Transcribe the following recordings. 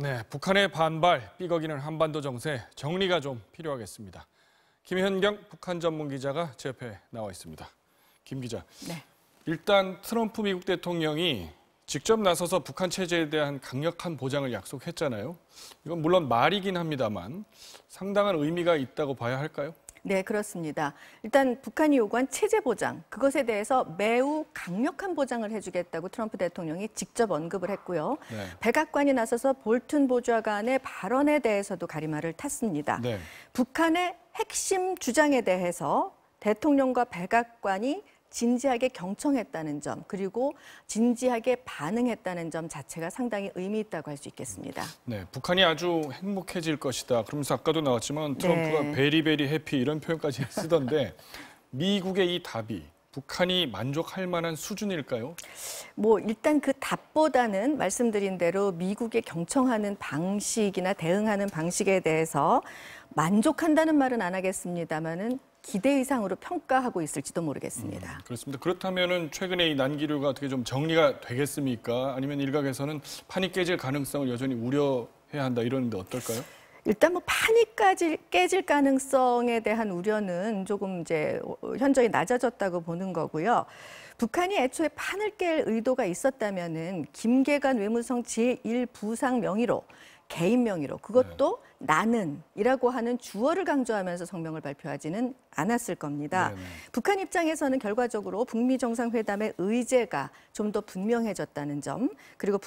네, 북한의 반발, 삐걱이는 한반도 정세, 정리가 좀 필요하겠습니다. 김현경 북한 전문 기자가 제 옆에 나와 있습니다. 김 기자, 네. 일단 트럼프 미국 대통령이 직접 나서서 북한 체제에 대한 강력한 보장을 약속했잖아요. 이건 물론 말이긴 합니다만 상당한 의미가 있다고 봐야 할까요? 네, 그렇습니다. 일단 북한이 요구한 체제 보장, 그것에 대해서 매우 강력한 보장을 해주겠다고 트럼프 대통령이 직접 언급을 했고요. 네. 백악관이 나서서 볼튼 보좌관의 발언에 대해서도 가리마를 탔습니다. 네. 북한의 핵심 주장에 대해서 대통령과 백악관이 진지하게 경청했다는 점, 그리고 진지하게 반응했다는 점 자체가 상당히 의미 있다고 할 수 있겠습니다. 네, 북한이 아주 행복해질 것이다. 그러면서 아까도 나왔지만 트럼프가 네. 베리베리 해피 이런 표현까지 쓰던데 미국의 이 답이 북한이 만족할 만한 수준일까요? 일단 그 답보다는 말씀드린 대로 미국의 경청하는 방식이나 대응하는 방식에 대해서 만족한다는 말은 안 하겠습니다만은 기대 이상으로 평가하고 있을지도 모르겠습니다. 그렇습니다. 그렇다면은 최근에 이 난기류가 어떻게 좀 정리가 되겠습니까? 아니면 일각에서는 판이 깨질 가능성을 여전히 우려해야 한다 이러는데 어떨까요? 일단 판이 깨질 가능성에 대한 우려는 조금 이제 현저히 낮아졌다고 보는 거고요. 북한이 애초에 판을 깰 의도가 있었다면은 김계관 외무성 제1부상 명의로 개인 명의로 그것도 나는이라고 하는 주어를 강조하면서 성명을 발표하지는 않았을 겁니다. 네네. 북한 입장에서는 결과적으로 북미 정상회담의 의제가 좀 더 분명해졌다는 점, 그리고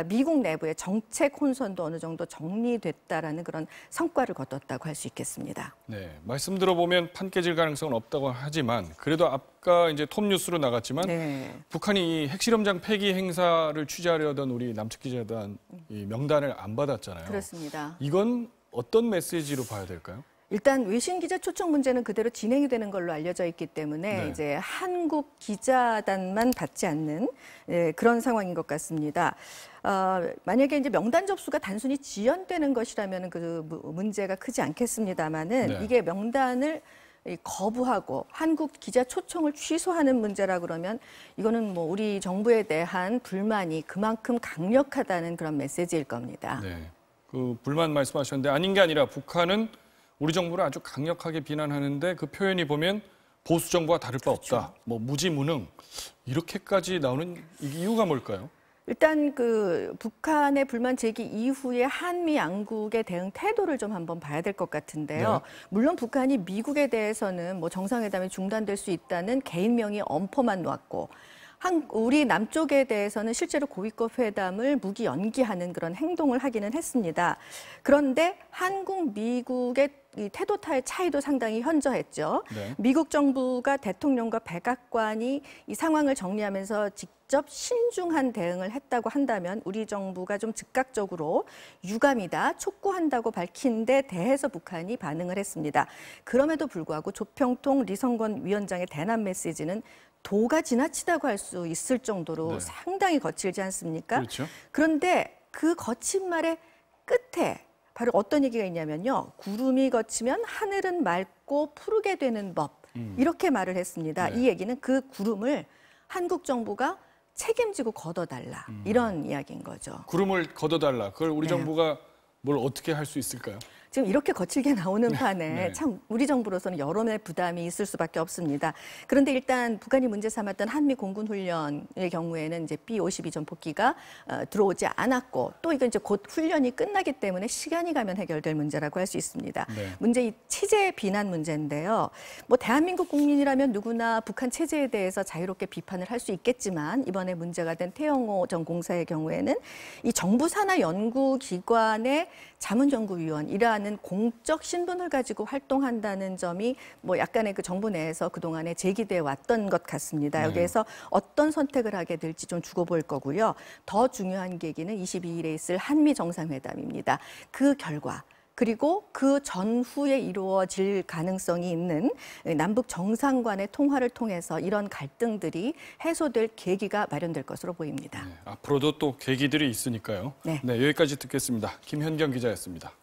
미국 내부의 정책 혼선도 어느 정도 정리됐다라는 그런 성과를 거뒀다고 할 수 있겠습니다. 네, 말씀 들어보면 판 깨질 가능성은 없다고 하지만 그래도 아까 이제 톱 뉴스로 나갔지만 네. 북한이 이 핵실험장 폐기 행사를 취재하려던 우리 남측 기자단 이 명단을 안 받았잖아요. 그렇습니다. 이건 어떤 메시지로 봐야 될까요? 일단 외신 기자 초청 문제는 그대로 진행이 되는 걸로 알려져 있기 때문에 네. 이제 한국 기자단만 받지 않는 그런 상황인 것 같습니다. 만약에 이제 명단 접수가 단순히 지연되는 것이라면 그 문제가 크지 않겠습니다만은 네. 이게 명단을 거부하고 한국 기자 초청을 취소하는 문제라 그러면 이거는 우리 정부에 대한 불만이 그만큼 강력하다는 그런 메시지일 겁니다. 네, 그 불만 말씀하셨는데 아닌 게 아니라 북한은 우리 정부를 아주 강력하게 비난하는데 그 표현이 보면 보수 정부와 다를 바 없다. 그렇죠. 무지무능 이렇게까지 나오는 이유가 뭘까요? 일단 그 북한의 불만 제기 이후에 한미 양국의 대응 태도를 좀 한번 봐야 될 것 같은데요. 네. 물론 북한이 미국에 대해서는 정상회담이 중단될 수 있다는 개인 명의 엄포만 놓았고 우리 남쪽에 대해서는 실제로 고위급 회담을 무기 연기하는 그런 행동을 하기는 했습니다. 그런데 한국, 미국의 이 태도 차이도 상당히 현저했죠. 네. 미국 정부가 대통령과 백악관이 이 상황을 정리하면서 직접 신중한 대응을 했다고 한다면 우리 정부가 좀 즉각적으로 유감이다, 촉구한다고 밝힌 데 대해서 북한이 반응을 했습니다. 그럼에도 불구하고 조평통 리성건 위원장의 대남 메시지는 도가 지나치다고 할 수 있을 정도로 네. 상당히 거칠지 않습니까? 그렇죠. 그런데 그 거친 말의 끝에 바로 어떤 얘기가 있냐면요. 구름이 거치면 하늘은 맑고 푸르게 되는 법. 이렇게 말을 했습니다. 네. 이 얘기는 그 구름을 한국 정부가 책임지고 걷어달라. 이런 이야기인 거죠. 구름을 걷어달라. 그걸 우리 네. 정부가 뭘 어떻게 할 수 있을까요? 지금 이렇게 거칠게 나오는 판에 네. 참 우리 정부로서는 여론의 부담이 있을 수밖에 없습니다. 그런데 일단 북한이 문제 삼았던 한미 공군 훈련의 경우에는 이제 B-52 전폭기가 들어오지 않았고 또 이건 이제 곧 훈련이 끝나기 때문에 시간이 가면 해결될 문제라고 할 수 있습니다. 네. 문제 이 체제 비난 문제인데요. 대한민국 국민이라면 누구나 북한 체제에 대해서 자유롭게 비판을 할 수 있겠지만 이번에 문제가 된 태영호 전 공사의 경우에는 이 정부 산하 연구기관의 자문연구위원 이러한 공적 신분을 가지고 활동한다는 점이 약간의 그 정부 내에서 그동안에 제기돼 왔던 것 같습니다. 네. 여기에서 어떤 선택을 하게 될지 좀 두고 볼 거고요. 더 중요한 계기는 22일에 있을 한미 정상회담입니다. 그 결과 그리고 그 전후에 이루어질 가능성이 있는 남북 정상간의 통화를 통해서 이런 갈등들이 해소될 계기가 마련될 것으로 보입니다. 네, 앞으로도 또 계기들이 있으니까요. 네. 네, 여기까지 듣겠습니다. 김현경 기자였습니다.